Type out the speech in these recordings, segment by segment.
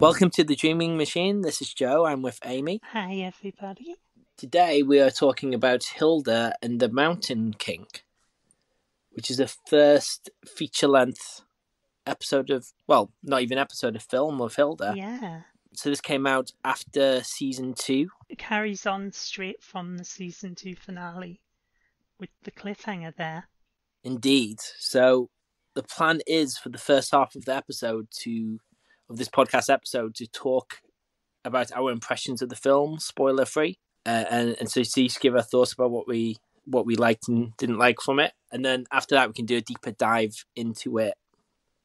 Welcome to the Dreaming Machine. This is Joe. I'm with Amy. Hi, everybody. Today we are talking about Hilda and the Mountain King, which is the first feature-length episode of, well, not even episode of film of Hilda. Yeah. So this came out after season 2. It carries on straight from the season 2 finale with the cliffhanger there. Indeed. So the plan is for the first half of the this podcast episode, to talk about our impressions of the film, spoiler free, and so each give our thoughts about what we liked and didn't like from it, and then after that we can do a deeper dive into it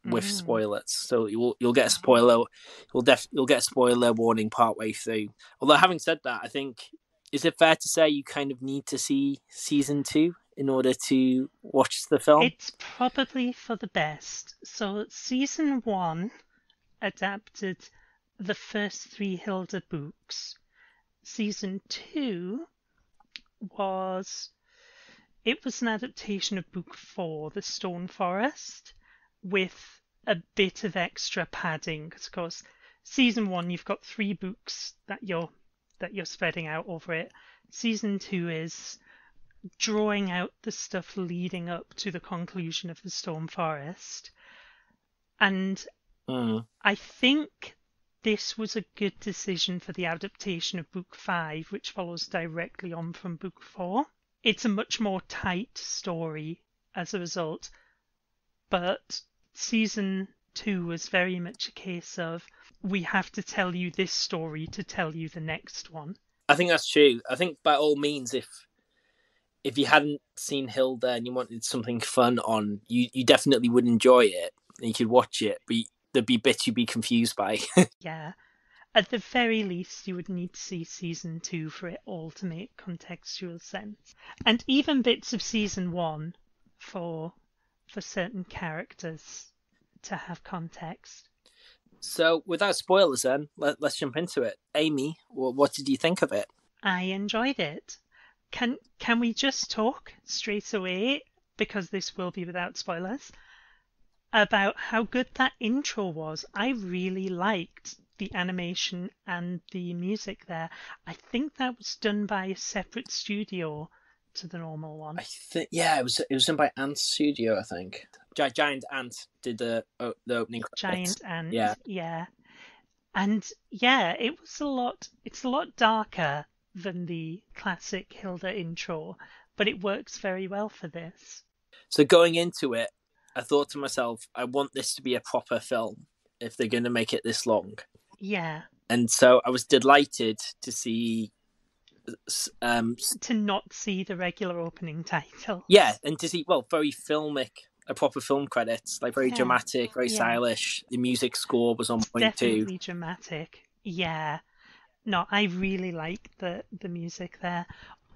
with spoilers. So you'll get a spoiler, you'll get a spoiler warning partway through. Although having said that, I think, is it fair to say you kind of need to see season 2 in order to watch the film? It's probably for the best. So season 1 adapted the first 3 Hilda books. Season 2 was an adaptation of book 4, The Stone Forest, with a bit of extra padding. Because of course, season 1 you've got 3 books that you're spreading out over it. Season 2 is drawing out the stuff leading up to the conclusion of the Stone Forest. And I think this was a good decision for the adaptation of book 5, which follows directly on from book 4. It's a much more tight story as a result, but season 2 was very much a case of, we have to tell you this story to tell you the next one. I think that's true. I think by all means, if you hadn't seen Hilda and you wanted something fun on, you definitely would enjoy it and you could watch it, but there'd be bits you'd be confused by. Yeah. At the very least, you would need to see season 2 for it all to make contextual sense. And even bits of season 1 for certain characters to have context. So without spoilers then, let's jump into it. Amy, what did you think of it? I enjoyed it. Can we just talk straight away, because this will be without spoilers, about how good that intro was? I really liked the animation and the music there. I think that was done by a separate studio to the normal one. I think, yeah, it was done by Ant Studio, I think. Giant Ant did the opening credits. Giant Ant, yeah. And yeah, it's a lot darker than the classic Hilda intro, but it works very well for this. So going into it, I thought to myself, I want this to be a proper film if they're going to make it this long. Yeah. And so I was delighted to see... to not see the regular opening title. Yeah, and to see, very filmic, a proper film credits, like very dramatic, very stylish. The music score was on point too. Definitely dramatic. Yeah. No, I really like the music there.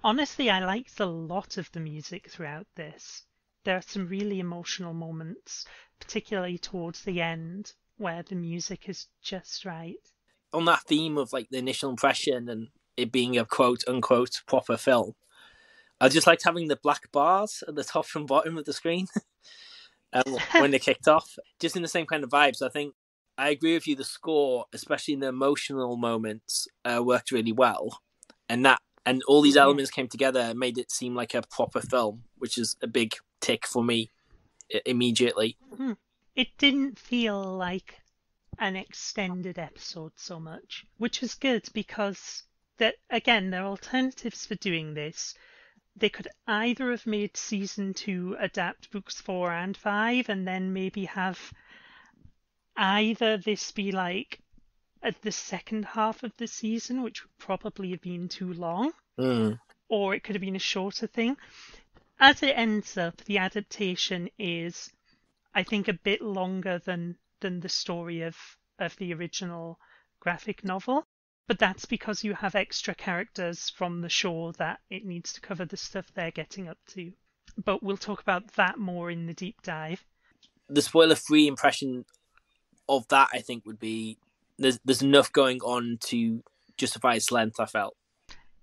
Honestly, I liked a lot of the music throughout this. There are some really emotional moments, particularly towards the end, where the music is just right. On that theme of like the initial impression and it being a quote unquote proper film, I just liked having the black bars at the top and bottom of the screen when they kicked off. Just in the same kind of vibes. I think I agree with you. The score, especially in the emotional moments, worked really well, and all these elements came together and made it seem like a proper film, which is a big tick for me immediately. It didn't feel like an extended episode so much, which was good, because there are alternatives for doing this. They could either have made season 2 adapt books 4 and 5 and then maybe have either this be like at the second half of the season, which would probably have been too long, or it could have been a shorter thing. As it ends up, the adaptation is, I think, a bit longer than the story of the original graphic novel. But that's because you have extra characters from the show that it needs to cover the stuff they're getting up to. But we'll talk about that more in the deep dive. The spoiler-free impression of that, I think, would be there's enough going on to justify its length, I felt.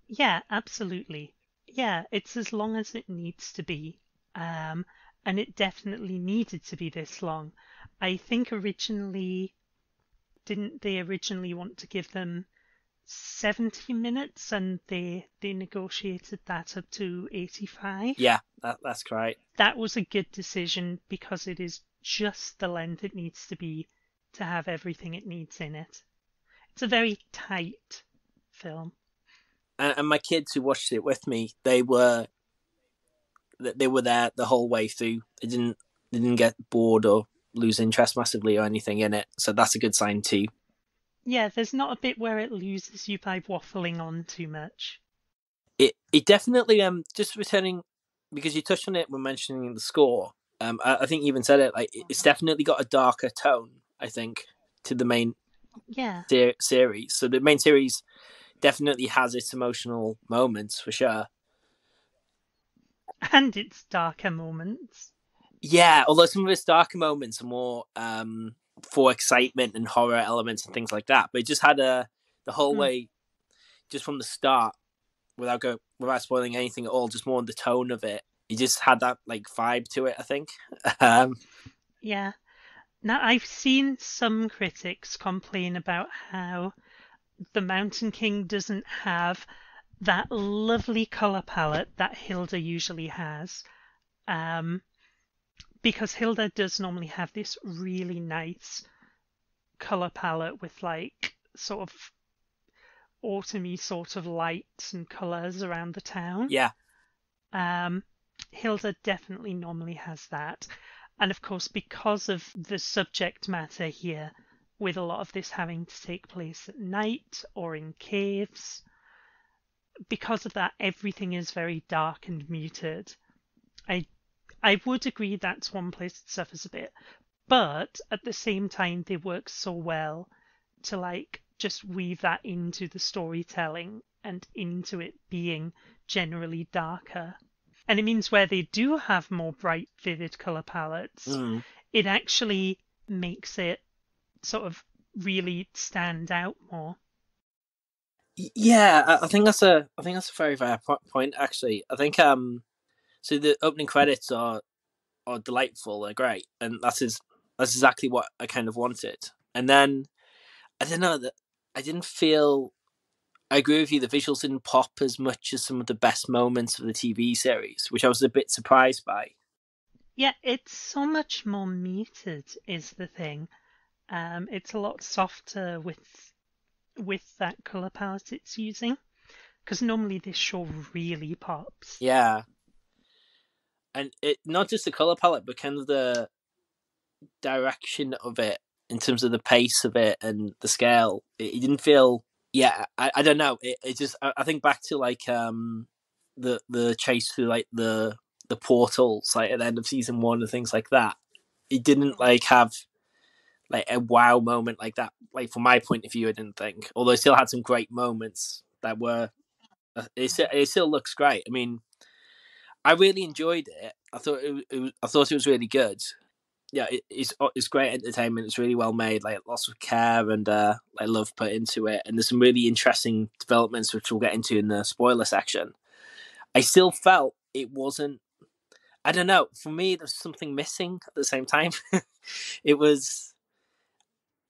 Yeah, absolutely. Yeah, it's as long as it needs to be. And it definitely needed to be this long. I think originally didn't they originally want to give them 70 minutes and they negotiated that up to 85? Yeah, that's great. That was a good decision because it is just the length it needs to be to have everything it needs in it. It's a very tight film. And my kids who watched it with me, they were there the whole way through. They didn't get bored or lose interest massively or anything in it. So that's a good sign too. Yeah, there's not a bit where it loses you by waffling on too much. It definitely just returning, because you touched on it when mentioning the score. I think you even said it, like it's definitely got a darker tone, I think, to the main Yeah, series. So the main series definitely has its emotional moments for sure. and its darker moments. Yeah, although some of its darker moments are more for excitement and horror elements and things like that. But it just had the whole way, just from the start, without spoiling anything at all, just more on the tone of it. It just had that like vibe to it, I think. um, Yeah. Now, I've seen some critics complain about how The Mountain King doesn't have that lovely colour palette that Hilda usually has. Um, because Hilda does normally have this really nice colour palette with like sort of autumny sort of lights and colours around the town. yeah, Um, Hilda definitely normally has that. And of course, because of the subject matter here, with a lot of this having to take place at night or in caves, because of that, everything is very dark and muted. I I would agree that's one place it suffers a bit, but at the same time, they work so well to like just weave that into the storytelling and into it being generally darker. And it means where they do have more bright, vivid color palettes, mm. it actually makes it sort of really stand out more. Yeah. I think that's a very fair point. Actually, I think so the opening credits are delightful. They're great, and that's exactly what I kind of wanted. And then I don't know that I didn't feel. I agree with you. The visuals didn't pop as much as some of the best moments of the TV series, which I was a bit surprised by. Yeah, it's so much more muted, is the thing. It's a lot softer with that color palette it's using, because normally this show really pops. Yeah, and it not just the color palette, but kind of the direction of it in terms of the pace of it and the scale. It didn't feel. Yeah, I don't know. It just I think back to like the chase through like the portals like at the end of season one and things like that. It didn't like have like a wow moment like that. Like from my point of view, I didn't think. Although it still had some great moments that were. It still looks great. I mean, I really enjoyed it. I thought it was really good. Yeah, it's great entertainment. It's really well made. Like lots of care and like love put into it. And there's some really interesting developments which we'll get into in the spoiler section. I still felt it wasn't. I don't know. For me, there's something missing at the same time. it was.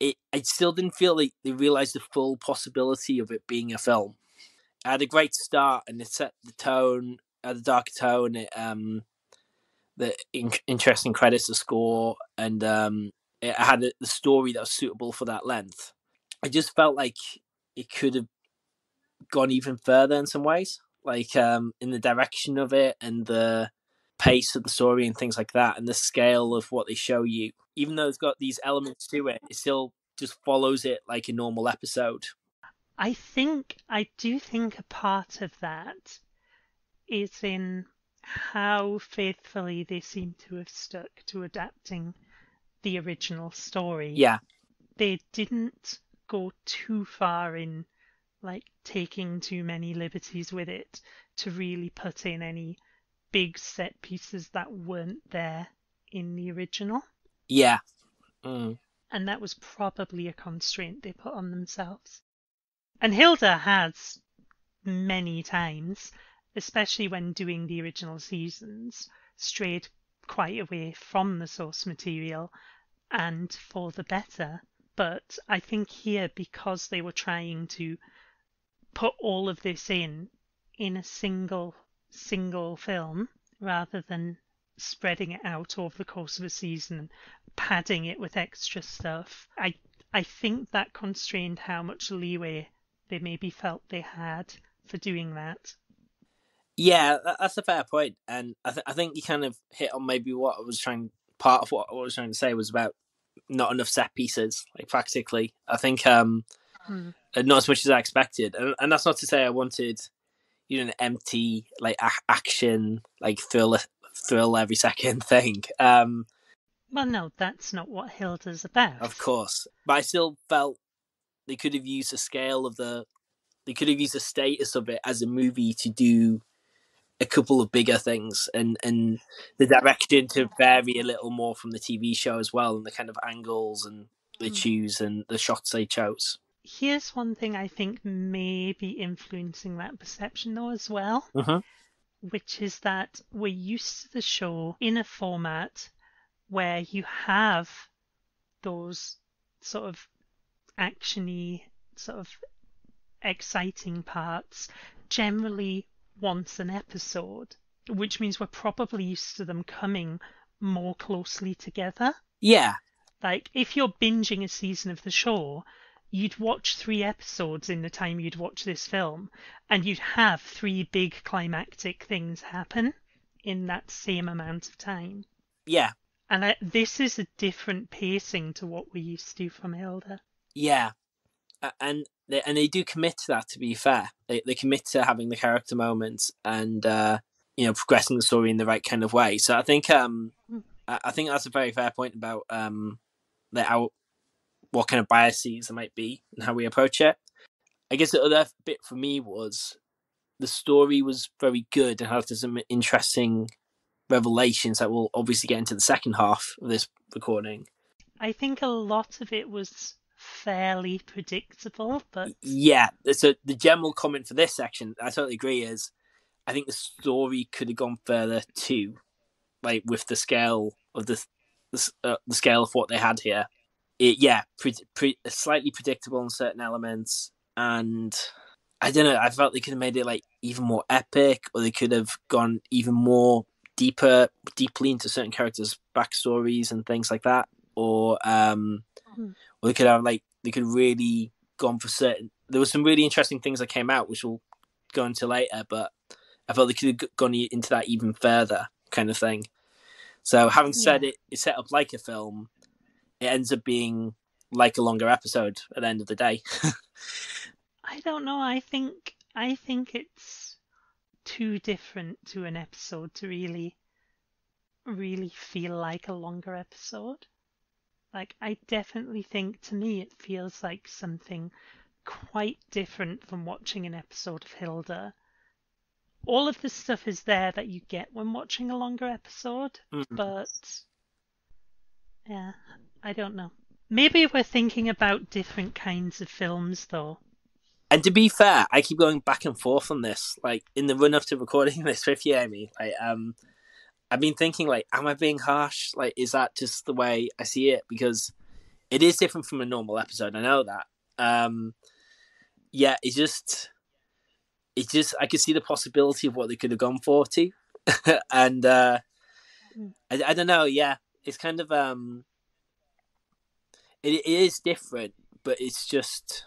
I still didn't feel like they realized the full possibility of it being a film. It had a great start and it set the tone, had a darker tone. The interesting credits to score, and it had the story that was suitable for that length. I just felt like it could have gone even further in some ways, like in the direction of it and the pace of the story and things like that, and the scale of what they show you. Even though it's got these elements to it, it still just follows it like a normal episode. I do think a part of that is in how faithfully they seem to have stuck to adapting the original story. Yeah, They didn't go too far in like taking too many liberties with it to really put in any big set pieces that weren't there in the original. yeah. Mm. And that was probably a constraint they put on themselves. And Hilda has many times, especially when doing the original seasons, strayed quite away from the source material, and for the better, But I think here, because they were trying to put all of this in a single film rather than spreading it out over the course of a season and padding it with extra stuff, I think that constrained how much leeway they maybe felt they had for doing that. Yeah, that's a fair point, and I think you kind of hit on maybe part of what I was trying to say was about not enough set pieces, like practically. I think not as much as I expected, and that's not to say I wanted an empty like action like thrill every second thing. Well, no, that's not what Hilda's about. Of course, but I still felt they could have used the scale of they could have used the status of it as a movie to do a couple of bigger things, and the direction to vary a little more from the TV show as well, and the kind of angles and they choose and the shots they chose. Here's one thing I think may be influencing that perception though as well, which is that we're used to the show in a format where you have those sort of actiony, sort of exciting parts generally once an episode, which means we're probably used to them coming more closely together. Yeah. Like, if you're binging a season of the show, you'd watch 3 episodes in the time you'd watch this film, and you'd have 3 big climactic things happen in that same amount of time. Yeah. And this is a different pacing to what we're used to from Hilda. Yeah. And they do commit to that, to be fair. They commit to having the character moments and progressing the story in the right kind of way. So I think that's a very fair point about what kind of biases there might be and how we approach it. I guess the other bit for me was the story was very good and had some interesting revelations that we'll obviously get into the second half of this recording. I think a lot of it was fairly predictable, but yeah. So the general comment for this section, I totally agree, is I think the story could have gone further too, like with the scale of the scale of what they had here. Slightly predictable in certain elements, and I don't know. I felt they could have made it like even more epic, or they could have gone even more deeply into certain characters' backstories and things like that, or they could have they could really gone for certain. There were some really interesting things that came out, which we'll go into later, but I felt they could have gone into that even further, kind of thing. So, having said it's set up like a film, it ends up being like a longer episode at the end of the day. I don't know. I think it's too different to an episode to really feel like a longer episode. Like, I definitely think, to me, it feels like something quite different from watching an episode of Hilda. All of the stuff is there that you get when watching a longer episode, but yeah, I don't know. Maybe we're thinking about different kinds of films, though. And to be fair, I keep going back and forth on this. Like, in the run up to recording this with you, Amy, I've been thinking, like, am I being harsh? Like, is that just the way I see it? Because it is different from a normal episode. I know that. It's just, I could see the possibility of what they could have gone for too. And I don't know. Yeah, it's kind of, it is different, but it's just,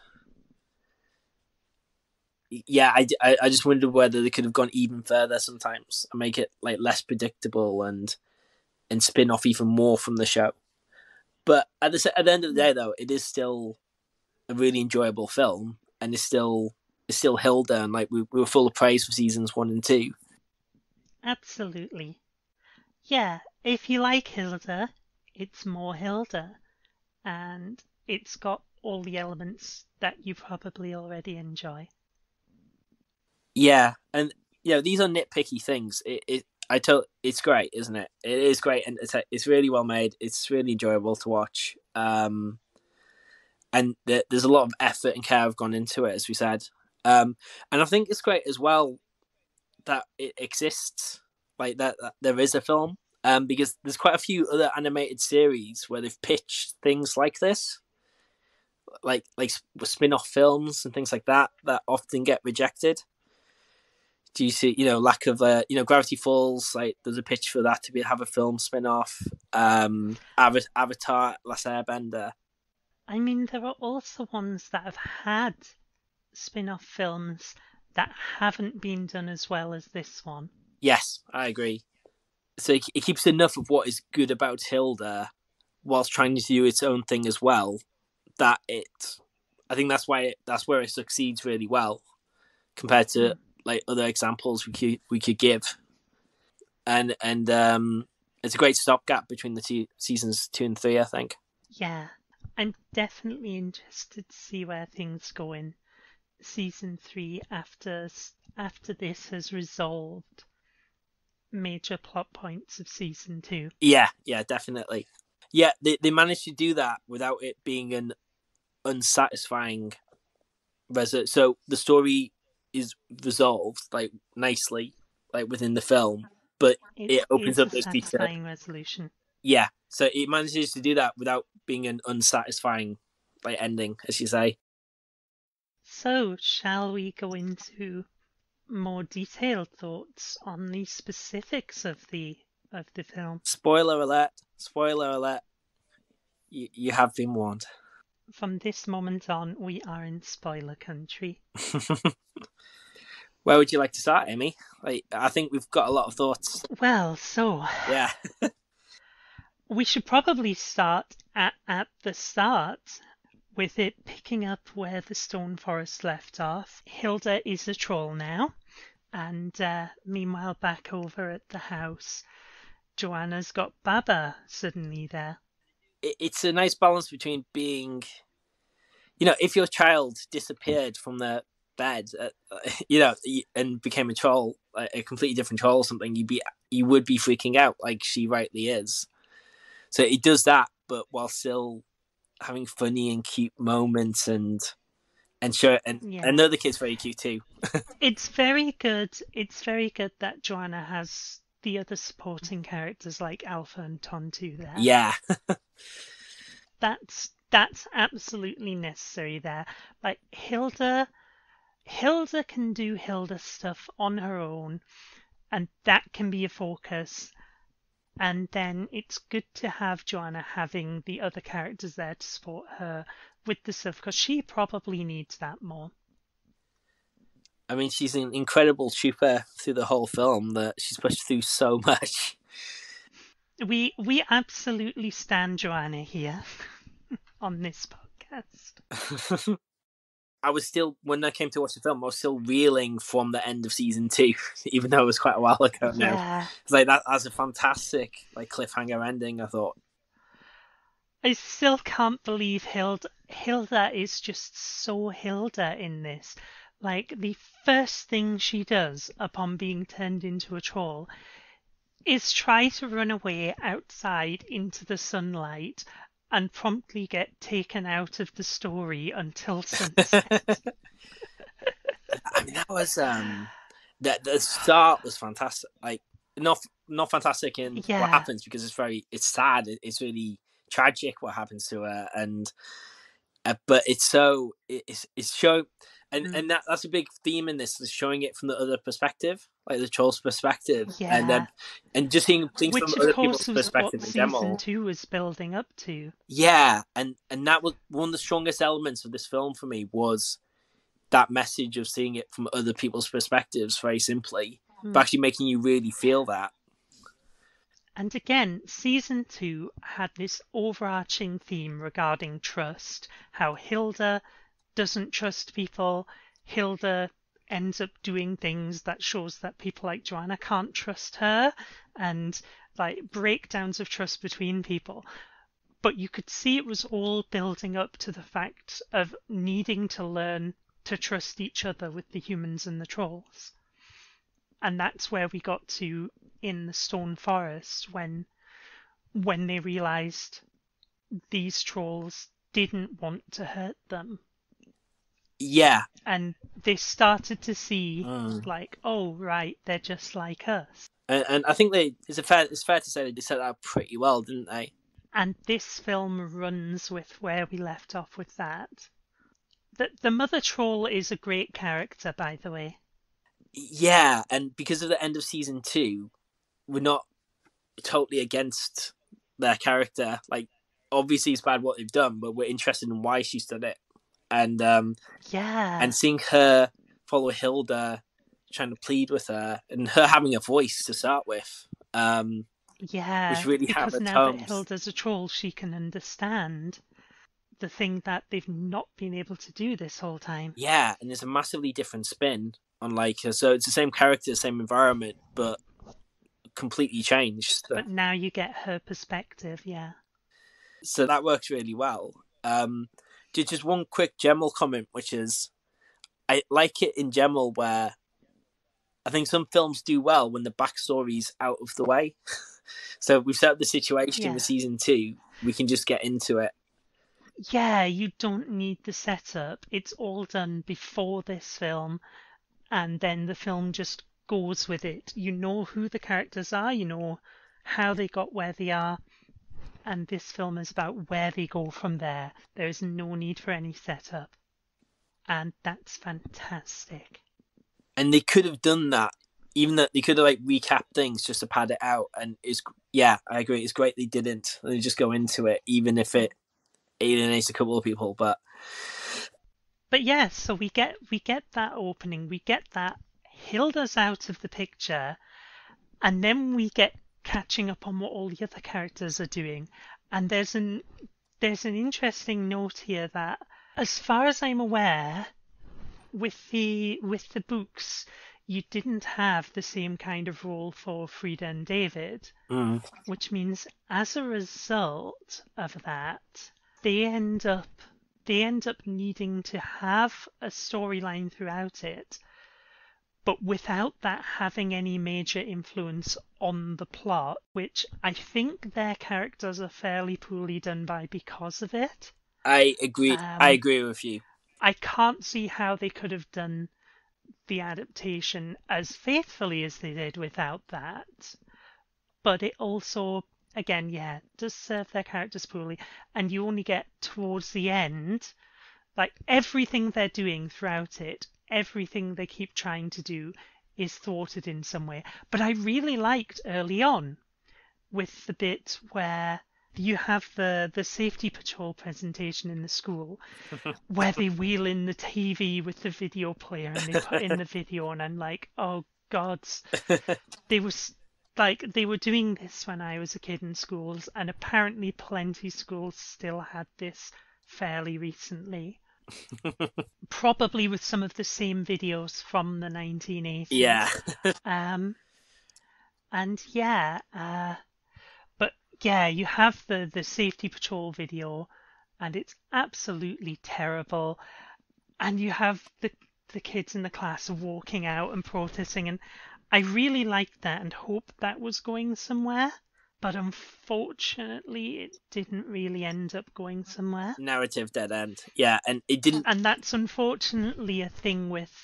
yeah, I just wonder whether they could have gone even further sometimes and make it like less predictable and spin off even more from the show. But at the end of the day, though, it is still a really enjoyable film, and it's still Hilda, and like we were full of praise for seasons 1 and 2. Absolutely. Yeah, if you like Hilda, it's more Hilda, and it's got all the elements that you probably already enjoy. Yeah, and these are nitpicky things. It's great, isn't it? It is great, and it's really well made. It's really enjoyable to watch. And there's a lot of effort and care have gone into it, as we said. And I think it's great as well that it exists, like that there is a film. Because there's quite a few other animated series where they've pitched things like this, like spin-off films and things like that often get rejected due to lack of Gravity Falls. Like there's a pitch for that to have a film spin-off. Avatar: Last Airbender. I mean, there are also ones that have had spin-off films that haven't been done as well as this one. Yes, I agree. So it keeps enough of what is good about Hilda whilst trying to do its own thing as well. I think that's where it succeeds really well compared to like other examples we could give. And it's a great stopgap between the two seasons 2 and 3, I think. Yeah, I'm definitely interested to see where things go in season 3 after this has resolved major plot points of season 2. Yeah, definitely. Yeah, they managed to do that without it being an unsatisfying result. So the story is resolved like nicely, like within the film, but it opens up those satisfying resolution. Yeah, so it manages to do that without being an unsatisfying like ending, as you say. So, shall we go into more detailed thoughts on the specifics of the film? Spoiler alert! Spoiler alert! You have been warned. From this moment on, we are in spoiler country. Where would you like to start, Amy? Like, I think we've got a lot of thoughts. Well, so yeah, we should probably start at the start, with it picking up where the Stone Forest left off. Hilda is a troll now, and meanwhile back over at the house, Joanna's got Baba suddenly there. It's a nice balance between being, if your child disappeared from the bed, and became a troll, a completely different troll or something, you would be freaking out, like she rightly is. So it does that, but while still having funny and cute moments and the kid's very cute too. It's very good. It's very good that Joanna has the other supporting characters like Alpha and Tontu there. Yeah. That's absolutely necessary there. Like Hilda can do Hilda stuff on her own, and that can be a focus. And then it's good to have Joanna having the other characters there to support her with the stuff, because she probably needs that more. I mean, she's an incredible trooper through the whole film, that she's pushed through so much. We absolutely stand Joanna here on this podcast. I was still, when I came to watch the film, I was still reeling from the end of season 2, even though it was quite a while ago now. Yeah. It's like that's a fantastic like cliffhanger ending, I thought. I still can't believe Hilda is just so Hilda in this. Like, the first thing she does upon being turned into a troll is try to run away outside into the sunlight and promptly get taken out of the story until sunset. I mean, that was the start was fantastic. Like, not fantastic in what happens, because it's sad. It's really tragic what happens to her, and but it's showing, and that's a big theme in this, is showing it from the other perspective, like the troll's perspective, and just seeing things from other people's perspective in general. Season 2 was building up to. Yeah, and that was one of the strongest elements of this film for me, was that message of seeing it from other people's perspectives, very simply, but actually making you really feel that. And again, season 2 had this overarching theme regarding trust, how Hilda doesn't trust people. Hilda ends up doing things that shows that people like Joanna can't trust her, and like breakdowns of trust between people. But you could see it was all building up to the fact of needing to learn to trust each other with the humans and the trolls. And that's where we got to in the Stone Forest, when they realized these trolls didn't want to hurt them. Yeah. And they started to see, like, oh, right, they're just like us. And I think it's fair to say they set that up pretty well, didn't they? And this film runs with where we left off with that. The mother troll is a great character, by the way. Yeah, and because of the end of season 2, we're not totally against their character. Like, obviously it's bad what they've done, but we're interested in why she's done it. And Yeah. seeing her follow Hilda, trying to plead with her, and her having a voice to start with, which Yeah, really because hammered now that home. Hilda's a troll, she can understand the thing that they've not been able to do this whole time. Yeah, and there's a massively different spin on like so it's the same character, same environment, but completely changed. But now you get her perspective, yeah. So that works really well. Just one quick general comment, which is I like it in general where I think some films do well when the backstory's out of the way. So we've set up the situation Yeah. with season 2. We can just get into it. Yeah, you don't need the setup. It's all done before this film, and then the film just goes with it. You know who the characters are, you know how they got where they are, and this film is about where they go from there. There is no need for any setup, and that's fantastic. And they could have done that, even that they could have like recapped things just to pad it out. And it's I agree. It's great they didn't. They just go into it, even if it alienates a couple of people. But yeah, so we get that opening, we get that Hilda's out of the picture, and then we get catching up on what all the other characters are doing. And there's an interesting note here that, as far as I'm aware, with the books, you didn't have the same kind of role for Frida and David, which means as a result of that, they end up needing to have a storyline throughout it, but without that having any major influence on the plot, which I think their characters are fairly poorly done by because of it. I agree. I agree with you. I can't see how they could have done the adaptation as faithfully as they did without that. But it also, again, does serve their characters poorly. And you only get towards the end, like everything they're doing throughout it, everything they keep trying to do is thwarted in some way. But I really liked early on with the bit where you have the safety patrol presentation in the school where they wheel in the TV with the video player and they put in the video, and I'm like, oh god, they were doing this when I was a kid in schools, and apparently plenty schools still had this fairly recently. Probably with some of the same videos from the 1980s. Yeah. But yeah, you have the safety patrol video, and it's absolutely terrible. And you have the kids in the class walking out and protesting, and I really liked that and hoped that was going somewhere. But unfortunately, it didn't really end up going somewhere. Narrative dead end. Yeah, and it didn't. And that's unfortunately a thing with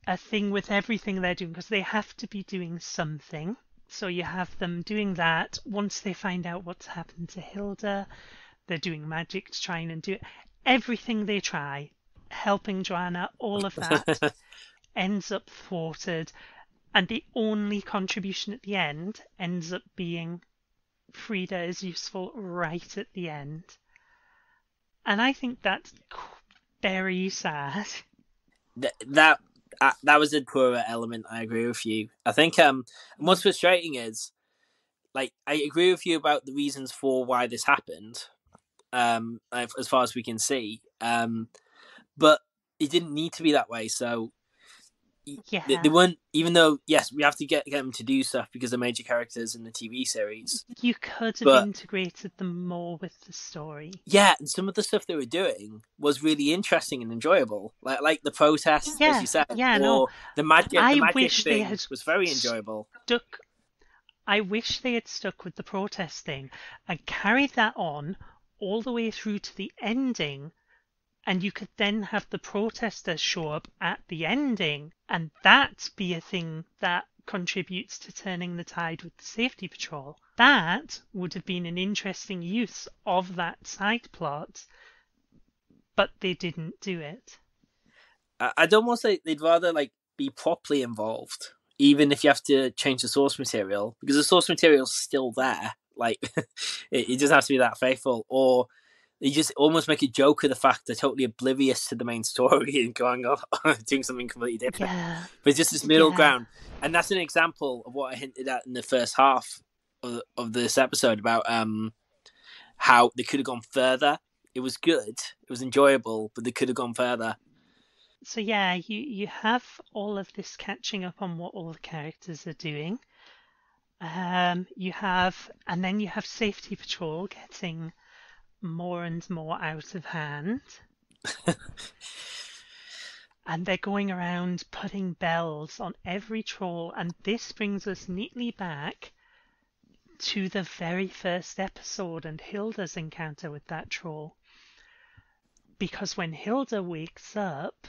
everything they're doing, because they have to be doing something. So you have them doing that. Once they find out what's happened to Hilda, they're doing magic to try and do it. Everything they try, helping Joanna, all of that ends up thwarted. And the only contribution at the end ends up being Frida is useful right at the end. And I think that's very sad. That was a poorer element. I agree with you. I think what's frustrating is, like, I agree with you about the reasons for why this happened, as far as we can see, but it didn't need to be that way. So they weren't, even though yes, we have to get them to do stuff because they're major characters in the TV series. You could have integrated them more with the story. Yeah, and some of the stuff they were doing was really interesting and enjoyable, like the protest, as you said, the magic. The magic thing was very enjoyable. I wish they had stuck with the protest thing and carried that on all the way through to the ending. And you could then have the protesters show up at the ending, and that be a thing that contributes to turning the tide with the safety patrol. That would have been an interesting use of that side plot, but they didn't do it. I'd almost say they'd rather like be properly involved, even if you have to change the source material, because the source material's still there. Like it doesn't have to be that faithful, or they just almost make a joke of the fact they're totally oblivious to the main story and going on doing something completely different. Yeah. But it's just this middle ground, and that's an example of what I hinted at in the first half of this episode about how they could have gone further. It was good, it was enjoyable, but they could have gone further. So yeah, you have all of this catching up on what all the characters are doing. And then you have Safety Patrol getting more and more out of hand. And they're going around putting bells on every troll, and this brings us neatly back to the very first episode and Hilda's encounter with that troll. Because when Hilda wakes up,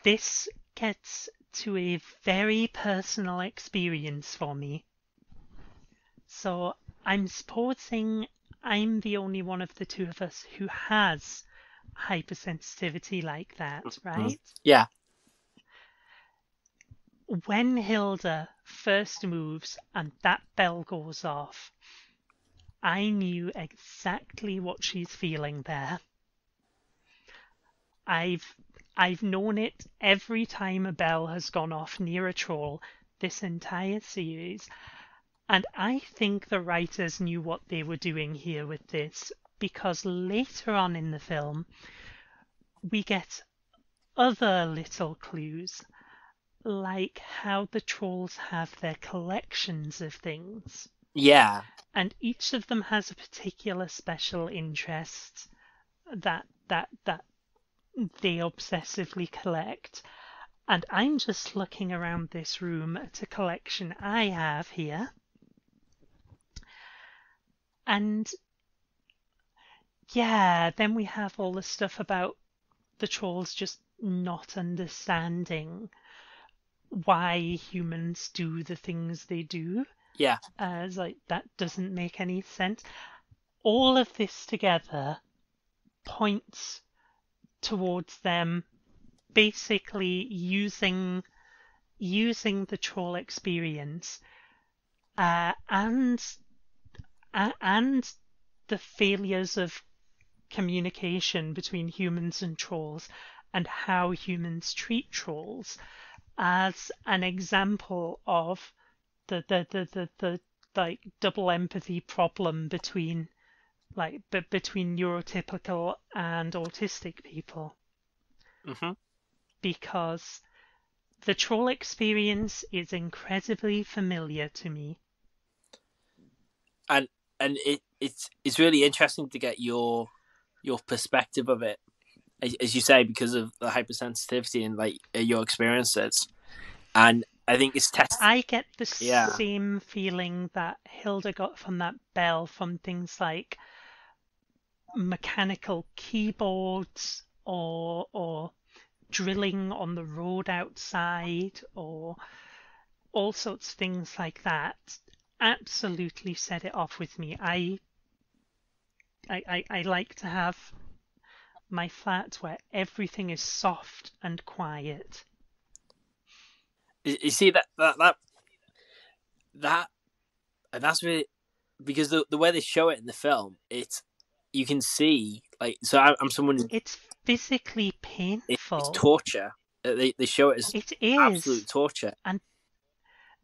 this gets to a very personal experience for me. So I'm supposing I'm the only one of the two of us who has hypersensitivity like that, right? Yeah. When Hilda first moves and that bell goes off, I knew exactly what she's feeling there. I've known it every time a bell has gone off near a troll this entire series, and I think the writers knew what they were doing here with this, because later on in the film we get other little clues, like how the trolls have their collections of things. Yeah. And each of them has a particular special interest that they obsessively collect. And I'm just looking around this room at a collection I have here. And yeah, then we have all the stuff about the trolls just not understanding why humans do the things they do. Yeah. It's like, that doesn't make any sense. All of this together points towards them basically using the troll experience and the failures of communication between humans and trolls and how humans treat trolls as an example of the like double empathy problem between neurotypical and autistic people. Mm-hmm. Because the troll experience is incredibly familiar to me. And it's really interesting to get your perspective of it, as you say, because of the hypersensitivity and like your experiences. And I think it's I get the same feeling that Hilda got from that bell from things like mechanical keyboards or drilling on the road outside or all sorts of things like that. Absolutely set it off with me. I like to have my flat where everything is soft and quiet. You see that and that's really because the way they show it in the film, it's you can see like so. I'm someone. It's physically painful. It's torture. They show it as absolute torture. And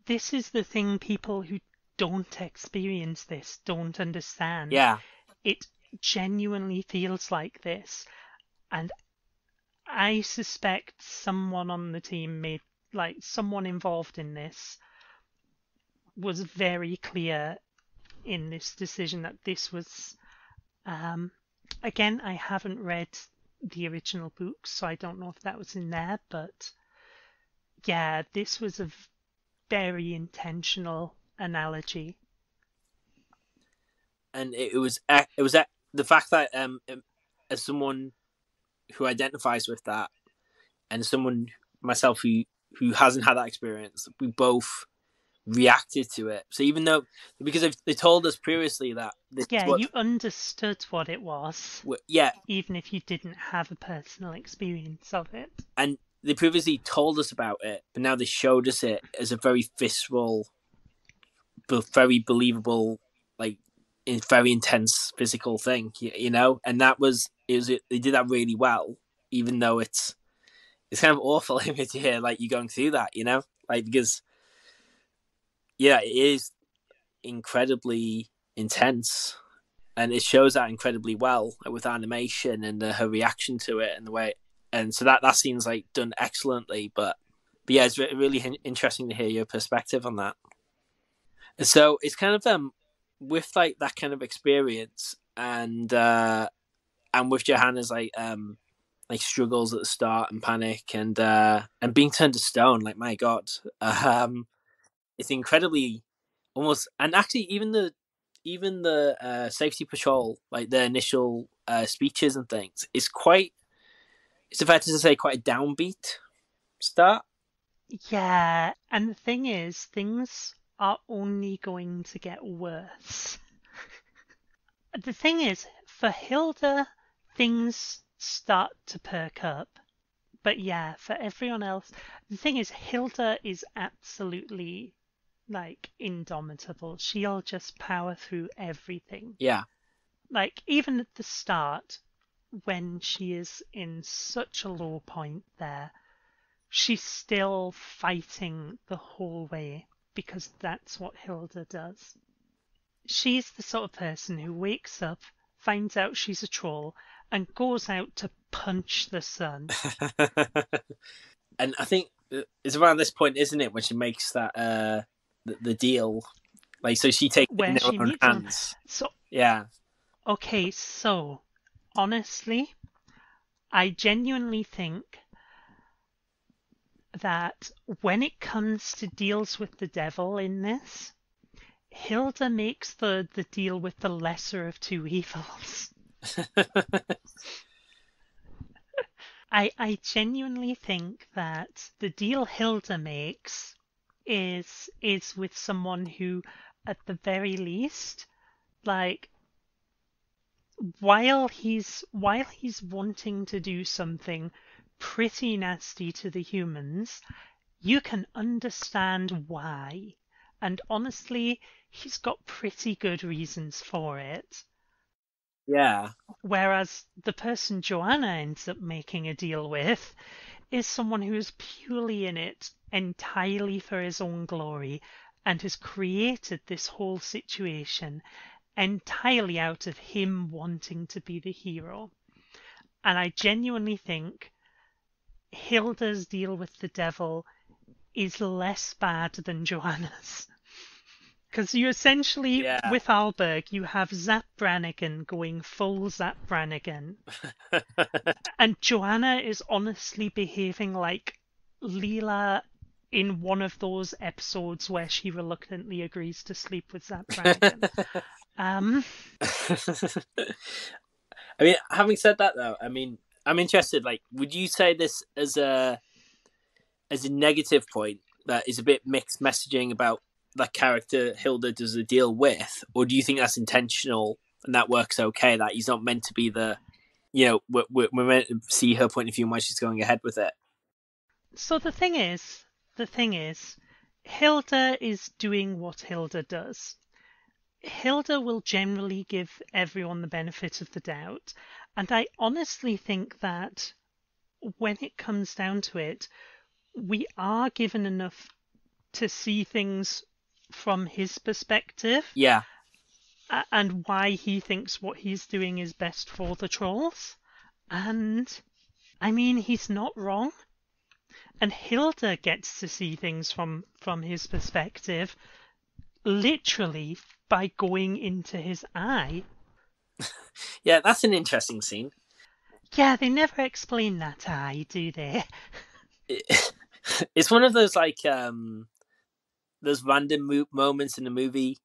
this is the thing people who don't experience this don't understand. Yeah. It genuinely feels like this. And I suspect someone on the team someone involved in this was very clear in this decision that this was, again, I haven't read the original books, so I don't know if that was in there, but yeah, this was a very intentional analogy. And it was the fact that as someone who identifies with that and someone myself who hasn't had that experience, we both reacted to it. So even though, because they told us previously that this is Yeah, what, you understood what it was, yeah, even if you didn't have a personal experience of it. and they previously told us about it, but now they showed us it as a very visceral, but very believable, like very intense physical thing, you know. And that was they did that really well, even though it's kind of awful to hear like you going through that, you know, like because yeah, it is incredibly intense, and it shows that incredibly well with animation and her reaction to it and the way. And so that scene's like done excellently, but yeah, it's really interesting to hear your perspective on that. So it's kind of with like that kind of experience and with Johanna's like struggles at the start and panic and being turned to stone, like my god, it's incredibly almost. And actually even the safety patrol, like their initial speeches and things, is quite, it's fair to say, quite a downbeat start. Yeah, and the thing is, things are only going to get worse. The thing is, for Hilda, things start to perk up. But yeah, for everyone else, the thing is, Hilda is absolutely like indomitable. She'll just power through everything. Yeah, Like, even at the start, when she is in such a low point there, she's still fighting the whole way because that's what Hilda does. She's the sort of person who wakes up, finds out she's a troll, and goes out to punch the sun. and I think it's around this point, isn't it, when she makes that the deal, like so she takes it in Where her she own meets him. hands. So, Yeah, okay, so honestly, I genuinely think that when it comes to deals with the devil in this, Hilda makes the deal with the lesser of two evils. I genuinely think that the deal Hilda makes is with someone who, at the very least, like while he's wanting to do something pretty nasty to the humans, you can understand why. And honestly, he's got pretty good reasons for it. yeah, Whereas the person Joanna ends up making a deal with is someone who is purely in it entirely for his own glory and has created this whole situation entirely out of him wanting to be the hero. And I genuinely think Hilda's deal with the devil is less bad than Joanna's. Because you essentially, yeah. with Alberg, you have Zap Brannigan going full Zap Brannigan. And Joanna is honestly behaving like Leela in one of those episodes where she reluctantly agrees to sleep with Zap Brannigan. Um, I mean, having said that, though, I mean, I'm interested. Like, would you say this as a negative point that is a bit mixed messaging about that character Hilda does a deal with, or do you think that's intentional and that works okay? That he's not meant to be the, you know, we're meant to see her point of view while she's going ahead with it. so the thing is, Hilda is doing what Hilda does. Hilda will generally give everyone the benefit of the doubt, and I honestly think that when it comes down to it, we are given enough to see things from his perspective Yeah, and why he thinks what he's doing is best for the trolls. And I mean, he's not wrong. And Hilda gets to see things from his perspective, literally by going into his eye. yeah, that's an interesting scene. Yeah, they never explain that eye, do they? It's one of those like those random moments in the movie.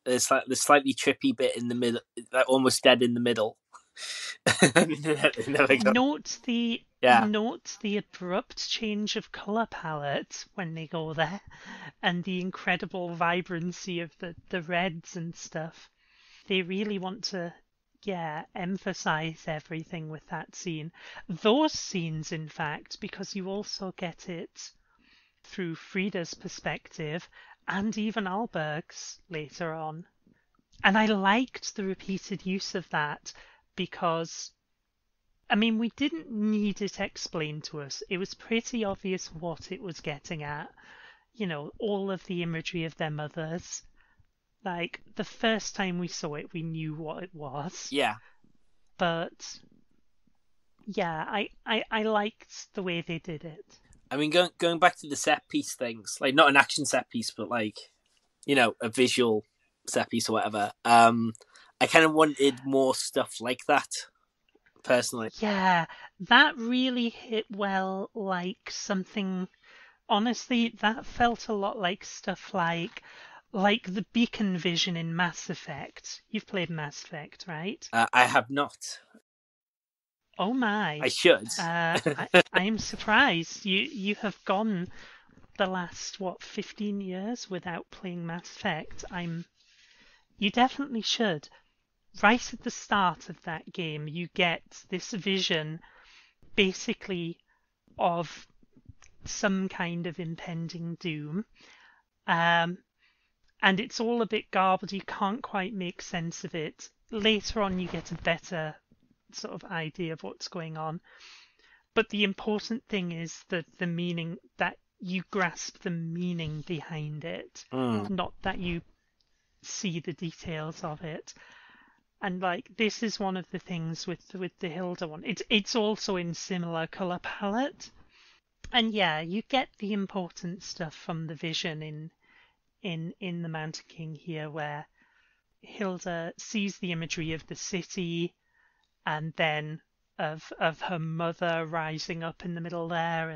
There's like the slightly trippy bit in the middle, like almost dead in the middle. They never go. Note the Yeah. note the abrupt change of color palette when they go there, and the incredible vibrancy of the reds and stuff. They really want to, yeah, emphasize everything with that scene. Those scenes, in fact, because you also get it through Frida's perspective and even Alberg's later on. And I liked the repeated use of that because, I mean, we didn't need it explained to us. It was pretty obvious what it was getting at. You know, all of the imagery of their mothers. Like, the first time we saw it, we knew what it was. Yeah. But, yeah, I liked the way they did it. I mean, going back to the set piece things, like not an action set piece, but like, you know, a visual set piece or whatever. I kind of wanted more stuff like that, personally. Yeah, that really hit well like something. Honestly, that felt a lot like stuff like the beacon vision in Mass Effect. You've played Mass Effect, right? I have not. Oh I my. should. I am surprised you have gone the last what 15 years without playing Mass Effect. You definitely should. Right at the start of that game, you get this vision basically of some kind of impending doom. Um, and it's all a bit garbled. You can't quite make sense of it. Later on, you get a better sort of idea of what's going on. But the important thing is that the meaning, that you grasp the meaning behind it, Mm. not that you see the details of it. And like this is one of the things with the Hilda one. It's also in similar color palette. And yeah, you get the important stuff from the vision in the Mountain King here, where Hilda sees the imagery of the city and then of her mother rising up in the middle there,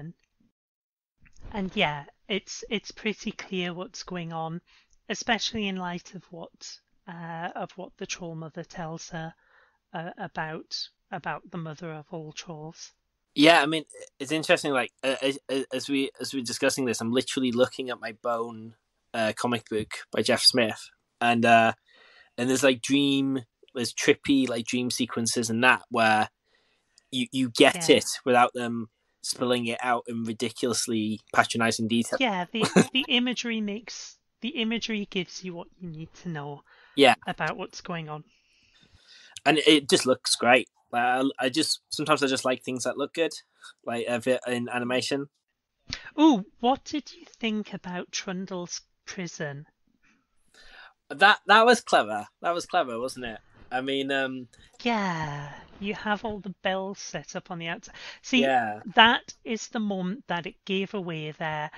and yeah, it's pretty clear what's going on, especially in light of what the troll mother tells her about the mother of all trolls. Yeah, I mean, it's interesting. Like as we're discussing this, I'm literally looking at my Bone comic book by Jeff Smith, and there's like there's trippy like dream sequences and that where you get Yeah. it without them spilling it out in ridiculously patronizing detail. Yeah, the imagery gives you what you need to know Yeah, about what's going on. and it just looks great. I just sometimes I just like things that look good, like in animation. Ooh, what did you think about Trundle's prison? That was clever. That was clever, wasn't it? I mean, Yeah, you have all the bells set up on the outside. See, yeah, that is the moment that it gave away there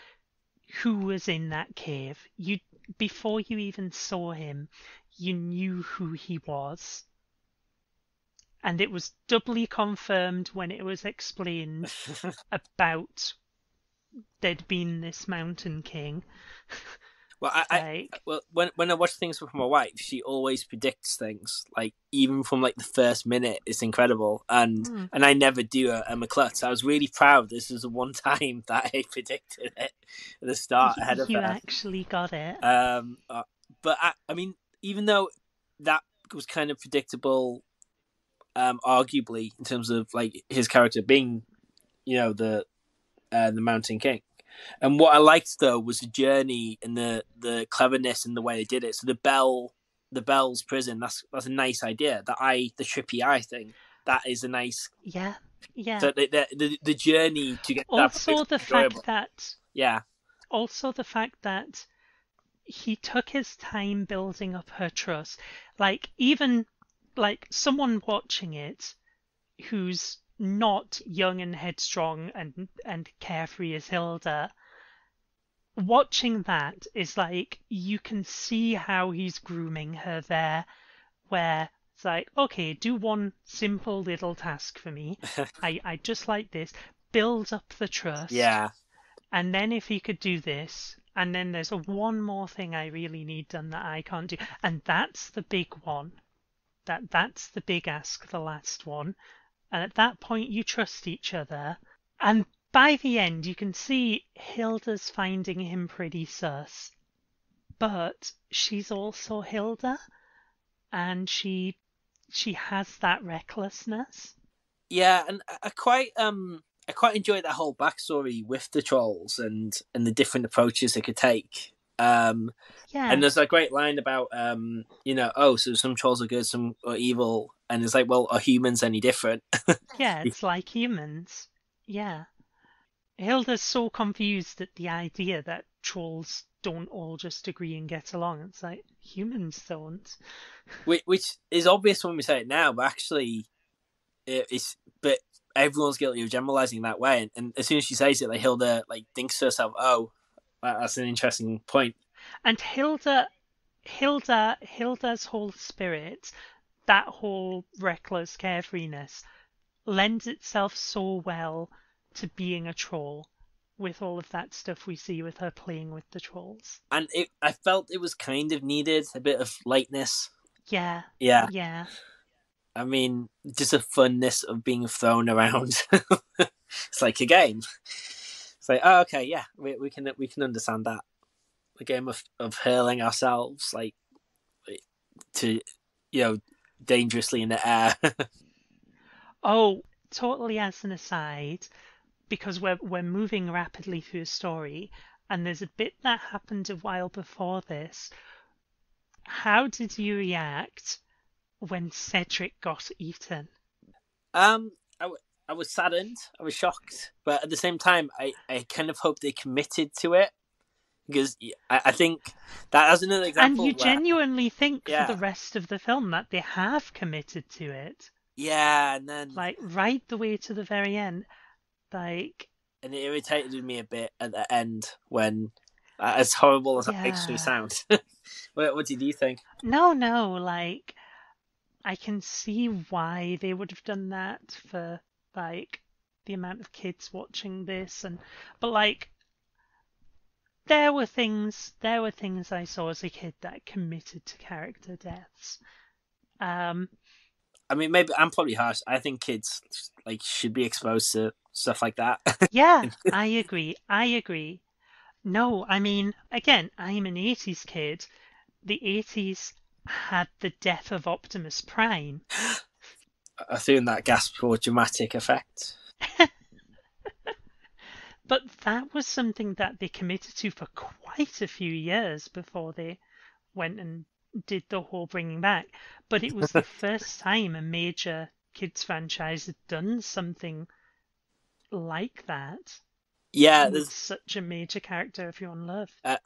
who was in that cave. You before you even saw him, you knew who he was. And it was doubly confirmed when it was explained about there'd been this Mountain King. well, Like, well when I watch things with my wife, she always predicts things. Like even from like the first minute, it's incredible. hmm, And I never do a McClutz. I was really proud. This was the one time that I predicted it at the start ahead of you her. actually got it. But I mean, even though that was kind of predictable, arguably in terms of like his character being, you know, the Mountain King. And what I liked though was the journey and the cleverness and the way they did it. So the Bell's prison. That's a nice idea. The trippy eye thing. That is a nice. Yeah, yeah. So the journey to get to that point Also was the enjoyable. fact that Yeah, also the fact that he took his time building up her trust. Like even like someone watching it who's not young and headstrong and carefree as Hilda, watching that is like you can see how he's grooming her there, where it's like, okay, do one simple little task for me. I just like this. Build up the trust. yeah, And then if he could do this, and then there's one more thing I really need done that I can't do. And that's the big one. That's the big ask, the last one. And at that point, you trust each other. And by the end, you can see Hilda's finding him pretty sus. But she's also Hilda, and she has that recklessness. Yeah, and I quite enjoyed that whole backstory with the trolls and the different approaches they could take. And Yeah, there's a great line about oh, so some trolls are good, some are evil, and it's like, well, are humans any different? yeah, it's like humans. Yeah. Hilda's so confused at the idea that trolls don't all just agree and get along. It's like humans don't. Which is obvious when we say it now, but actually, it's but everyone's guilty of generalizing that way. And as soon as she says it, like Hilda like thinks to herself, "Oh, that's an interesting point." And Hilda's whole spirit, that whole reckless carefreeness, lends itself so well to being a troll with all of that stuff we see with her playing with the trolls. And I felt it was kind of needed a bit of lightness. Yeah, Yeah, yeah. I mean, just a funness of being thrown around. It's like a game. It's like, oh, okay, yeah, we can understand that. A game of hurling ourselves like to dangerously in the air. Oh, totally as an aside, because we're moving rapidly through a story, and there's a bit that happened a while before this. How did you react when Cedric got eaten? um, I was saddened. I was shocked, but at the same time, I kind of hope they committed to it because I think that as another And example you where genuinely think for the yeah, rest of the film that they have committed to it, yeah, and then like right the way to the very end. Like, and it irritated me a bit at the end when, as horrible as that makes me yeah, sound. What did you think? no, like I can see why they would have done that for like the amount of kids watching this, and but like there were things I saw as a kid that committed to character deaths. Um, I mean, maybe I'm probably harsh. I think kids like should be exposed to stuff like that. yeah, I agree. I agree. No, I mean, again, I'm an 80s kid. The 80s had the death of Optimus Prime. I threw in that gasp for dramatic effect. But that was something that they committed to for quite a few years before they went and did the whole bringing back. But it was the first time a major kids franchise had done something like that Yeah, with such a major character everyone loved. I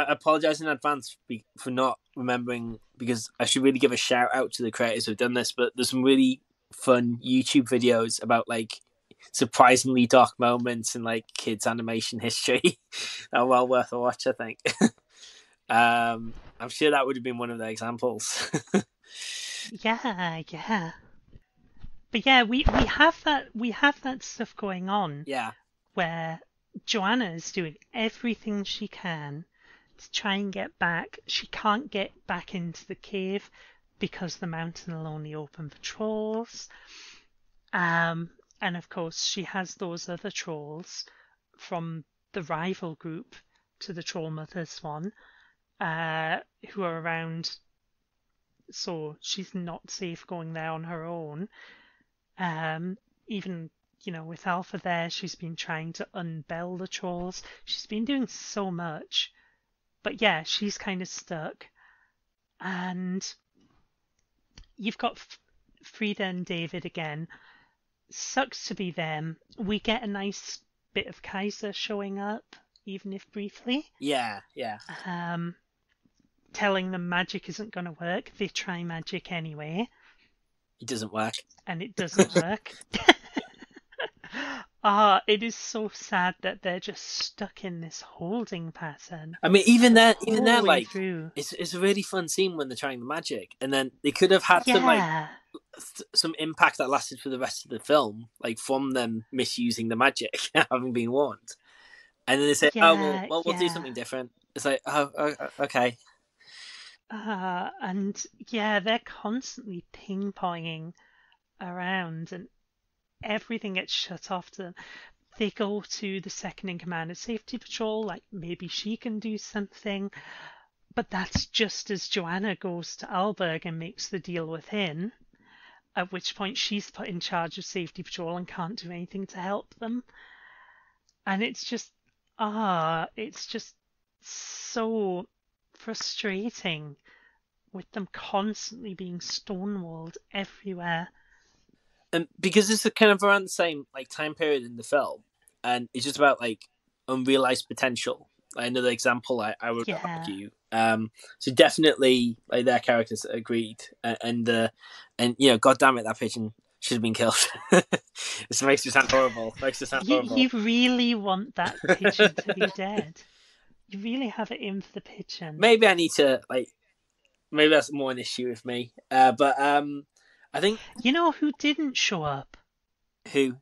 apologize in advance for not remembering because I should really give a shout out to the creators who've done this. But there's some really fun YouTube videos about like surprisingly dark moments in like kids animation history that are well worth a watch. I think. I'm sure that would have been one of the examples. Yeah, yeah. But yeah, we have that stuff going on Yeah, where Joanna is doing everything she can to try and get back. She can't get back into the cave because the mountain will only open for trolls. Um, and of course, she has those other trolls from the rival group to the Troll Mothers one, who are around. So she's not safe going there on her own. Even with Alpha there, she's been trying to unbell the trolls. She's been doing so much. But yeah, she's kind of stuck. And you've got Frida and David again. Sucks to be them. We get a nice bit of Kaiser showing up, even if briefly. yeah, yeah. Um, Telling them magic isn't going to work. They try magic anyway, It doesn't work. and it doesn't work. It is so sad that they're just stuck in this holding pattern I mean, the even whole then, way like through. it's a really fun scene when they're trying the magic, and then they could have had some like Yeah, some impact that lasted for the rest of the film, like from them misusing the magic, having been warned, and then they say, "Oh yeah, we'll do yeah. something different." It's like, okay, And yeah, they're constantly ping ponging around, and everything gets shut off to them. They go to the second in command of Safety Patrol, like maybe she can do something. But that's just as Joanna goes to Alberg and makes the deal with him, at which point she's put in charge of Safety Patrol and can't do anything to help them. And it's just so frustrating with them constantly being stonewalled everywhere. And because it's kind of around the same like time period in the film, and it's just about like unrealized potential. Like, another example I would Yeah. argue. So definitely like their characters agreed, and you know, god damn it, that pigeon should have been killed. This makes it sound horrible. Makes it sound horrible. You really want that pigeon to be dead. You really have it in for the pigeon. Maybe I need to like. Maybe that's more an issue with me. But I think You know who didn't show up? who.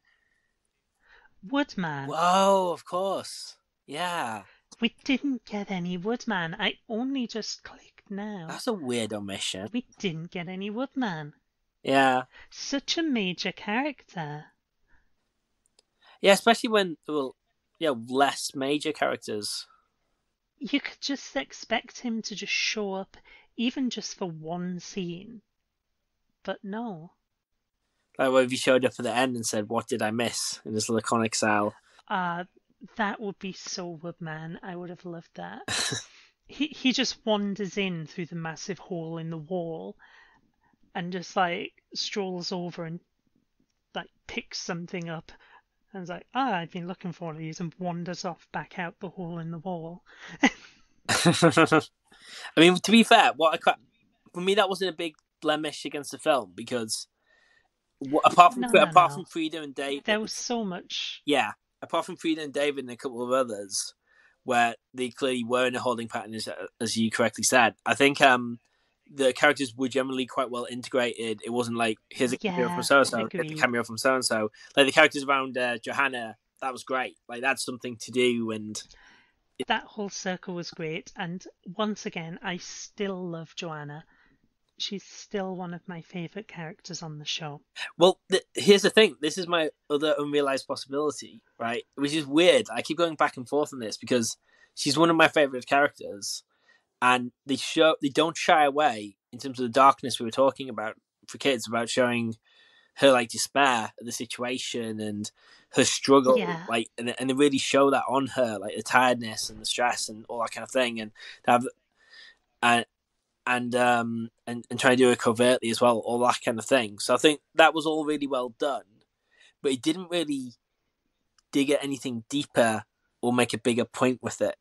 Woodman. Whoa, of course. Yeah. We didn't get any Woodman. I only just clicked now. That's a weird omission. We didn't get any Woodman. Yeah. Such a major character. Yeah, especially when there were, you know, less major characters. You could just expect him to just show up, even just for one scene. But no. Like, what if he showed up at the end and said, "What did I miss?" in his laconic style. That would be so Woodman. I would have loved that. He just wanders in through the massive hole in the wall and just like strolls over and like picks something up and is like, I've been looking for these, and wanders off back out the hole in the wall. I mean, to be fair, for me that wasn't a big blemish against the film because apart from Frida and David, there was so much. Yeah, apart from Frida and David and a couple of others, where they clearly were in a holding pattern, as you correctly said. I think the characters were generally quite well integrated. It wasn't like, here's a cameo from so and so, here's a cameo from so and so. Like the characters around Johanna, that was great. Like that's something to do, and that whole circle was great. And once again, I still love Joanna. She's still one of my favourite characters on the show. Well, here's the thing. This is my other unrealized possibility, right? Which is weird. I keep going back and forth on this because she's one of my favorite characters, and they don't shy away in terms of the darkness we were talking about for kids, about showing her like despair at the situation and her struggle, like, and they really show that on her, like the tiredness and the stress and all that kind of thing, and and try to do it covertly as well, all that kind of thing. So I think that was all really well done, but it didn't really dig at anything deeper or make a bigger point with it,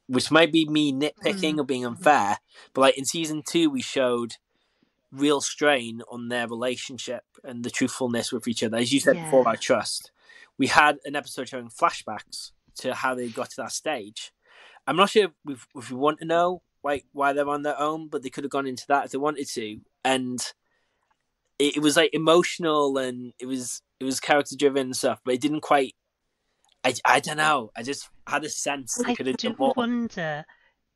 which might be me nitpicking or being unfair. But like in season 2, we showed real strain on their relationship and the truthfulness with each other. As you said before about trust, we had an episode showing flashbacks to how they got to that stage. I'm not sure if we want to know like why they're on their own, but they could have gone into that if they wanted to. And it was like emotional and it was character driven and stuff, but it didn't quite. I don't know. I just had a sense they could have done more. I do wonder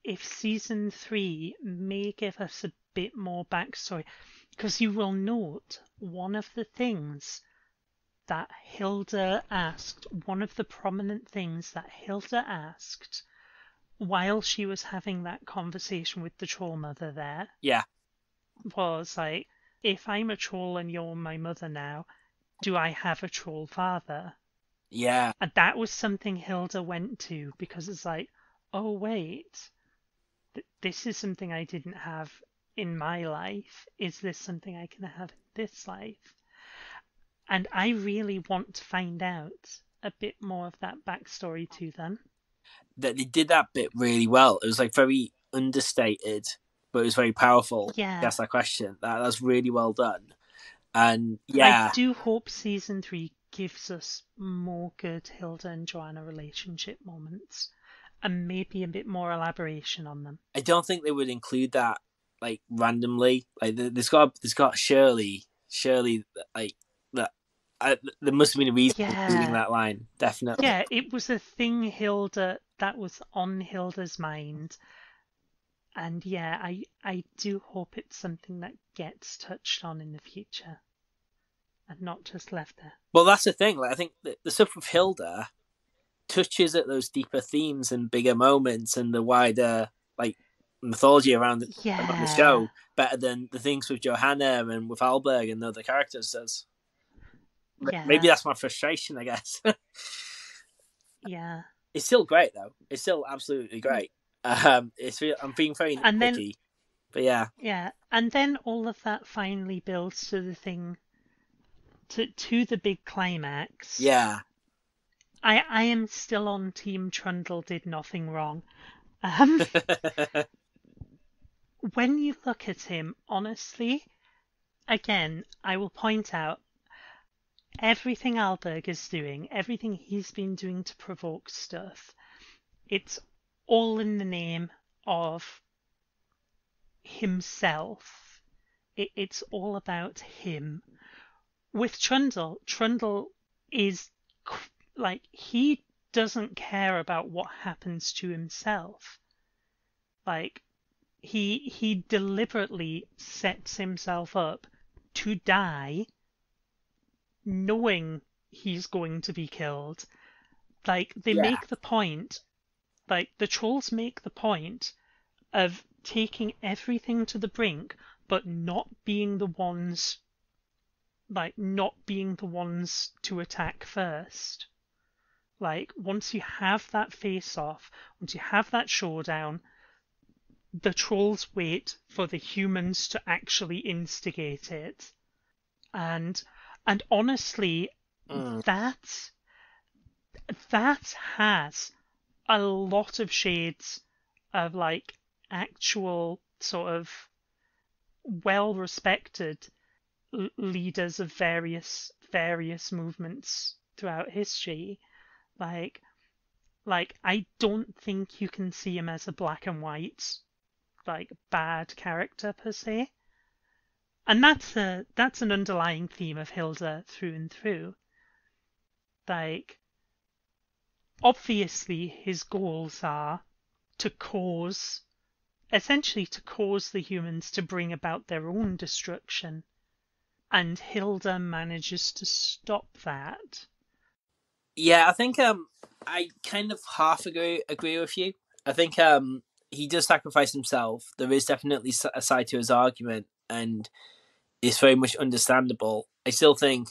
if season 3 may give us a bit more backstory, because you will note one of the things that Hilda asked, one of the prominent things that Hilda asked while she was having that conversation with the troll mother there, was like, if I'm a troll and you're my mother now, do I have a troll father? Yeah. And that was something Hilda went to, because it's like, oh wait, this is something I didn't have in my life. Is this something I can have in this life? And I really want to find out a bit more of that backstory to them. That they did that bit really well. It was like very understated, but it was very powerful. Yeah. That's that question. That was really well done. And I do hope season 3 gives us more good Hilda and Joanna relationship moments, and maybe a bit more elaboration on them. I don't think they would include that like randomly. Like there's got surely like that. There must have been a reason for including that line. Definitely. Yeah, it was a thing that was on Hilda's mind. And I do hope it's something that gets touched on in the future. and not just left there. Well, that's the thing. Like, I think the stuff with Hilda touches at those deeper themes and bigger moments and the wider like mythology around the Yeah, show better than the things with Johanna and with Alberg and the other characters does. Maybe yeah, that's my frustration, I guess. yeah. It's still great though. It's still absolutely great. I'm being very And then, nitpicky, but yeah, yeah, and then all of that finally builds to the thing, to the big climax. yeah, I am still on Team Trundle did nothing wrong. Um, when you look at him, honestly, again, I will point out everything Alberg is doing, everything he's been doing to provoke stuff, it's all in the name of himself. It's all about him. With Trundle, Trundle is like, he doesn't care about what happens to himself. Like, he deliberately sets himself up to die knowing he's going to be killed. Like, they yeah, make the point, like, the trolls make the point of taking everything to the brink, but not being the ones to attack first. Like, once you have that face off, once you have that showdown, the trolls wait for the humans to actually instigate it. And and honestly, mm, that that has a lot of shades of like actual sort of well respected leaders of various movements throughout history. Like I don't think you can see him as a black and white like bad character per se. And that's an underlying theme of Hilda through and through. Like, obviously his goals are to cause essentially to cause the humans to bring about their own destruction. And Hilda manages to stop that. yeah. I think I kind of half agree with you. I think he does sacrifice himself. There is definitely a side to his argument, and it's very much understandable. I still think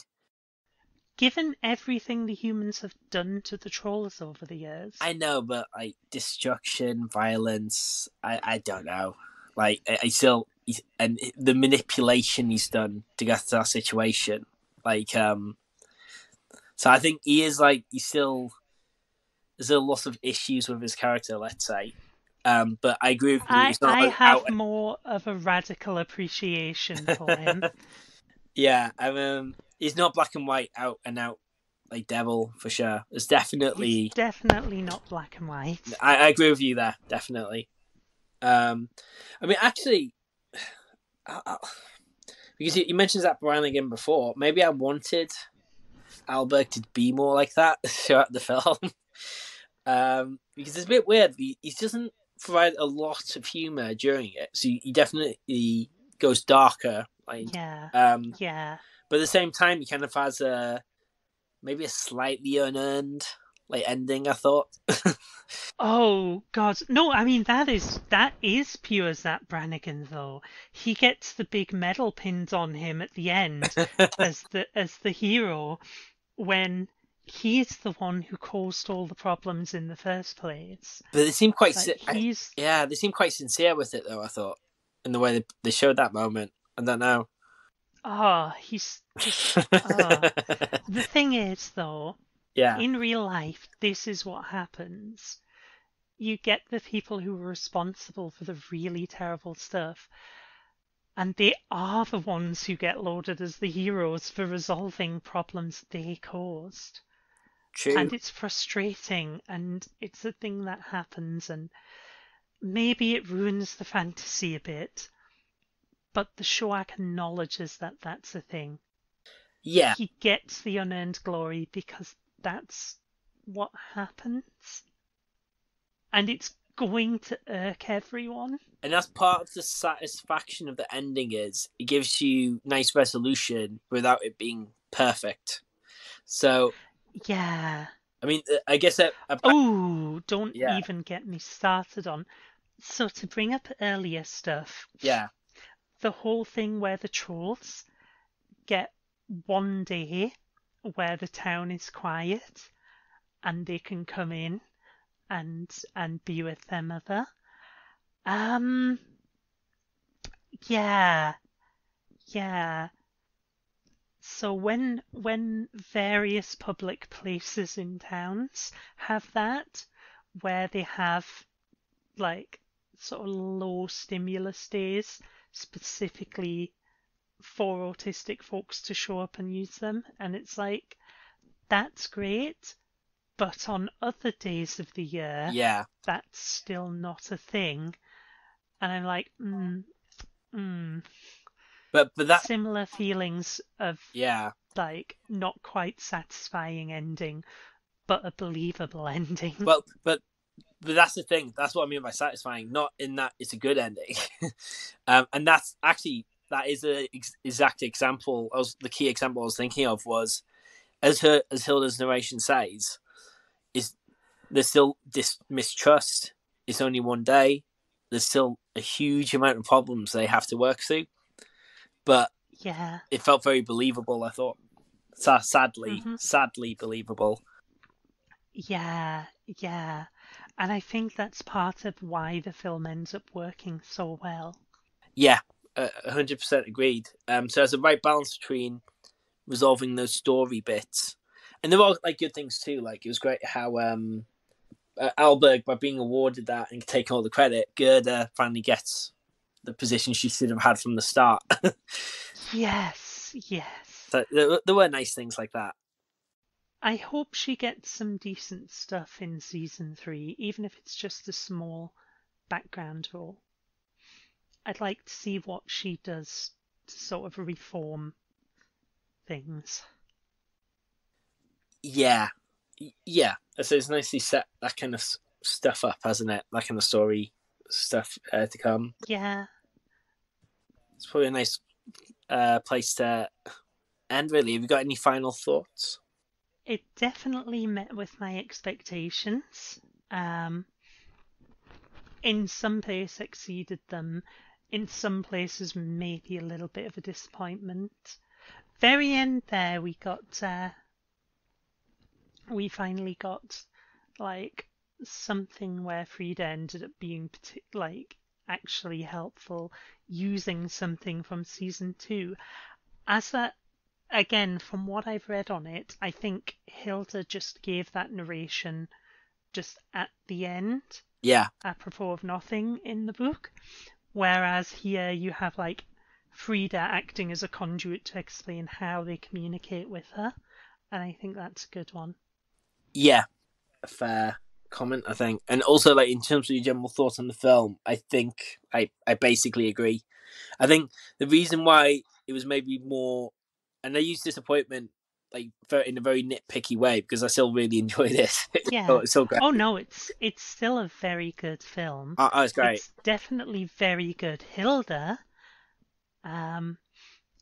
Given everything the humans have done to the trolls over the years. I know, but like destruction, violence, I don't know. Like I still and the manipulation he's done to get to that situation, like so I think he is like he's still there's a lot of issues with his character, let's say. But I agree with you. I It's not I like out. have more of a radical appreciation for him. Yeah, he's not black and white, out and out like devil for sure. There's He's definitely. definitely not black and white. I agree with you there, definitely. Um, I mean, actually, I, because you mentioned Zach Bryan again before, maybe I wanted Albert to be more like that throughout the film. Because it's a bit weird. He doesn't provide a lot of humor during it, so he definitely goes darker. Like, Yeah, um, yeah. but at the same time, he kind of has maybe a slightly unearned like ending. I thought. Oh God, no! I mean that is pure Zap Brannigan though. He gets the big medal pinned on him at the end as the hero when he's the one who caused all the problems in the first place. But they seem quite, Like he's yeah, they seem quite sincere with it though. I thought in the way they showed that moment. I don't know. he's just The thing is though, Yeah, in real life, this is what happens. You get the people who are responsible for the really terrible stuff, and they are the ones who get lauded as the heroes for resolving problems they caused. true. And it's frustrating, and it's a thing that happens, and maybe it ruins the fantasy a bit, but the show acknowledges that that's a thing. Yeah, He gets the unearned glory because that's what happens. And it's going to irk everyone. And that's part of the satisfaction of the ending, is it gives you nice resolution without it being perfect. So, Yeah. I mean, I guess that. Oh, don't Yeah, even get me started on. So to bring up earlier stuff, yeah, the whole thing where the trolls get one day where the town is quiet and they can come in and be with their mother. Um, yeah, yeah. So when various public places in towns have that, where they have like sort of low stimulus days specifically for autistic folks to show up and use them, and it's like that's great, but on other days of the year yeah. that's still not a thing, and I'm like, mm. But that, Similar feelings of yeah. like not quite satisfying ending, but a believable ending. Well, but that's the thing. That's what I mean by satisfying. Not in that it's a good ending, and that's actually that is a exact example. The key example I was thinking of was as Hilda's narration says, is there's still this mistrust. It's only one day. There's still a huge amount of problems they have to work through, but Yeah. it felt very believable. I thought, sadly, hmm sadly believable. Yeah, yeah. And I think that's part of why the film ends up working so well. Yeah, 100% agreed. So there's a right balance between resolving those story bits, and there were like good things too. Like it was great how Alberg, by being awarded that and taking all the credit, Gerda finally gets the position she should have had from the start. Yes, yes. So there were nice things like that. I hope she gets some decent stuff in season 3, even if it's just a small background role. I'd like to see what she does to sort of reform things. Yeah, yeah. So it's nicely set that kind of stuff up, hasn't it? That kind of story stuff to come. Yeah, It's probably a nice place to end. Really, have you got any final thoughts? it definitely met with my expectations. Um, in some places exceeded them. In some places, maybe a little bit of a disappointment. Very end there, we finally got like something where Frida ended up being like actually helpful, using something from season 2. As that, again, from what I've read on it, I think Hilda just gave that narration just at the end, Yeah, apropos of nothing in the book. Whereas here you have like Frida acting as a conduit to explain how they communicate with her. And I think that's a good one. yeah. A fair comment, I think. And also, like in terms of your general thoughts on the film, I think I basically agree. I think the reason why it was maybe more, and I use disappointment like in a very nitpicky way because I still really enjoy this. Yeah. It's so great. Oh no, it's still a very good film. Oh, it's great. It's definitely very good Hilda. Um,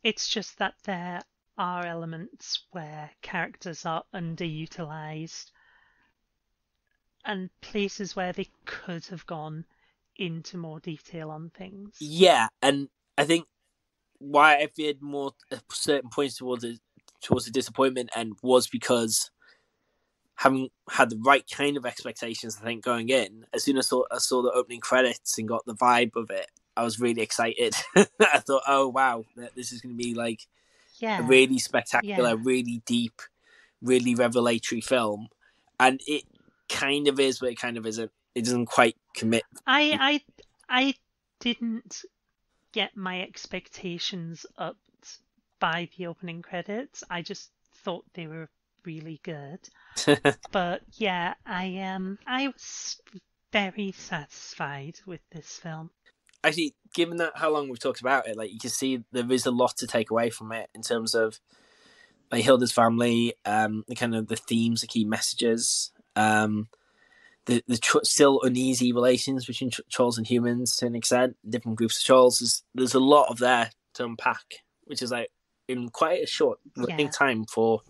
it's just that there are elements where characters are underutilized and places where they could have gone into more detail on things. Yeah, and I think why I feared more certain points towards the disappointment end was because having had the right kind of expectations, I think going in, as soon as I saw the opening credits and got the vibe of it, I was really excited. I thought, oh wow, this is going to be like a Yeah, really spectacular, yeah. really deep, really revelatory film, and it kind of is, but it kind of isn't. It doesn't quite commit. I I didn't get my expectations upped by the opening credits. I just thought they were really good. But yeah, I was very satisfied with this film. Actually, given that how long we've talked about it, like you can see there is a lot to take away from it in terms of like Hilda's family, the kind of the themes, the key messages, still uneasy relations between trolls and humans to an extent, different groups of trolls. There's a lot of there to unpack, which is like in quite a short running Yeah, time for.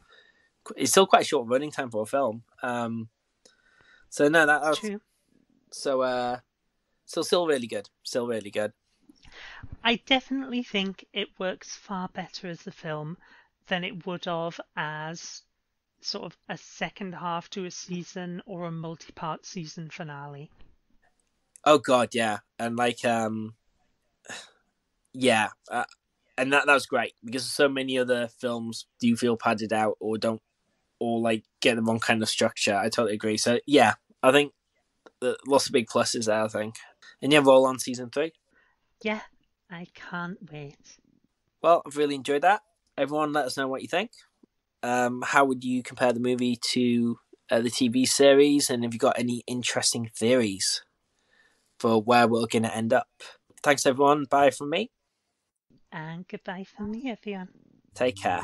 It's still quite a short running time for a film. So no, that's true. so. Still really good. Still really good. I definitely think it works far better as a film than it would have as sort of a second half to a season or a multi-part season finale. Oh god, yeah, and yeah, and that was great because so many other films do feel padded out or don't or like get the wrong kind of structure. I totally agree. So yeah, I think lots of big pluses there. I think, and yeah, roll on season 3. Yeah, I can't wait. Well, I've really enjoyed that. Everyone, let us know what you think. How would you compare the movie to the TV series, and have you got any interesting theories for where we're going to end up? Thanks, everyone. Bye from me. And goodbye from me, everyone. Take care.